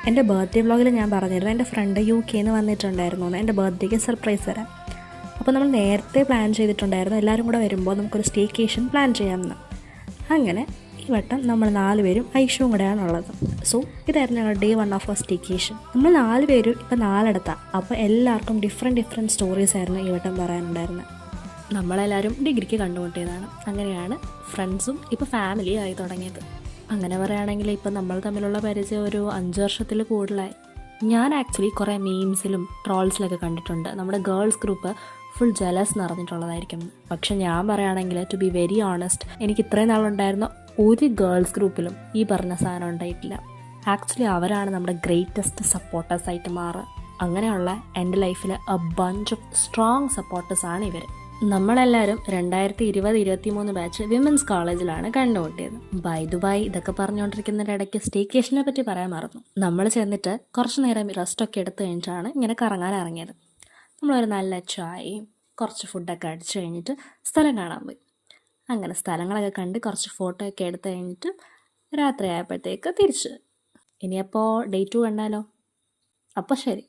എൻ്റെ ബർത്ത്ഡേ വ്ളോഗിൽ ഞാൻ പറഞ്ഞിരുന്നു എൻ്റെ ഫ്രണ്ട് UK നിന്ന് വന്നിട്ടുണ്ടായിരുന്നു എൻ്റെ ബർത്ത്ഡേക്ക് സർപ്രൈസ് തരാം. അപ്പോൾ നമ്മൾ നേരത്തെ പ്ലാൻ ചെയ്തിട്ടുണ്ടായിരുന്നു എല്ലാവരും കൂടെ വരുമ്പോൾ നമുക്കൊരു സ്റ്റേക്കേഷൻ പ്ലാൻ ചെയ്യാമെന്ന്. അങ്ങനെ ഈ വട്ടം നമ്മൾ 4 പേരും ഐഷുവും കൂടെയാണുള്ളത്. സോ ഇതായിരുന്നു ഞങ്ങളുടെ Day 1 ഓഫ് അവർ സ്റ്റേക്കേഷൻ. നമ്മൾ 4 പേരും ഇപ്പോൾ 4 ഇടത്താണ്. അപ്പോൾ എല്ലാവർക്കും ഡിഫറെൻറ്റ് സ്റ്റോറീസ് ആയിരുന്നു ഈ വട്ടം പറയാനുണ്ടായിരുന്നത്. നമ്മളെല്ലാവരും ഡിഗ്രിക്ക് കണ്ടുമുട്ടിയതാണ്. അങ്ങനെയാണ് ഫ്രണ്ട്സും ഇപ്പോൾ ഫാമിലി ആയി തുടങ്ങിയത്. അങ്ങനെ പറയുകയാണെങ്കിൽ ഇപ്പം നമ്മൾ തമ്മിലുള്ള പരിചയം ഒരു 5 വർഷത്തിൽ കൂടുതലായി. ഞാൻ ആക്ച്വലി കുറേ മീംസിലും ട്രോൾസിലൊക്കെ കണ്ടിട്ടുണ്ട് നമ്മുടെ ഗേൾസ് ഗ്രൂപ്പ് ഫുൾ ജലസ് നിറഞ്ഞിട്ടുള്ളതായിരിക്കും. പക്ഷെ ഞാൻ പറയുകയാണെങ്കിൽ ടു ബി വെരി ഓണസ്റ്റ്, എനിക്ക് ഇത്രയും നാളുണ്ടായിരുന്ന ഒരു ഗേൾസ് ഗ്രൂപ്പിലും ഈ പറഞ്ഞ സാധനം ഉണ്ടായിട്ടില്ല. ആക്ച്വലി അവരാണ് നമ്മുടെ ഗ്രേറ്റസ്റ്റ് സപ്പോർട്ടേഴ്സായിട്ട് മാറുക. അങ്ങനെയുള്ള എൻ്റെ ലൈഫിൽ എ ബഞ്ച് ഓഫ് സ്ട്രോങ് സപ്പോർട്ടേഴ്സാണ് ഇവർ. നമ്മളെല്ലാവരും 2020-23 ബാച്ച് വിമൻസ് കോളേജിലാണ് കണ്ടുമുട്ടിയത്. ബൈ ദുബായ് ഇതൊക്കെ പറഞ്ഞുകൊണ്ടിരിക്കുന്നതിൻ്റെ ഇടയ്ക്ക് സ്റ്റേക്കേഷനെ പറ്റി പറയാൻ മറന്നു. നമ്മൾ ചെന്നിട്ട് കുറച്ച് നേരം റെസ്റ്റൊക്കെ എടുത്തു കഴിഞ്ഞിട്ടാണ് ഇങ്ങനെ കറങ്ങാൻ ഇറങ്ങിയത്. നമ്മളൊരു നല്ല ചായയും കുറച്ച് ഫുഡൊക്കെ അടിച്ചു കഴിഞ്ഞിട്ട് സ്ഥലം കാണാൻ പോയി. അങ്ങനെ സ്ഥലങ്ങളൊക്കെ കണ്ട് കുറച്ച് ഫോട്ടോ ഒക്കെ എടുത്തു കഴിഞ്ഞിട്ട് രാത്രി ആയപ്പോഴത്തേക്ക് തിരിച്ച്. ഇനിയപ്പോൾ Day 2 കണ്ടാലോ? അപ്പോൾ ശരി.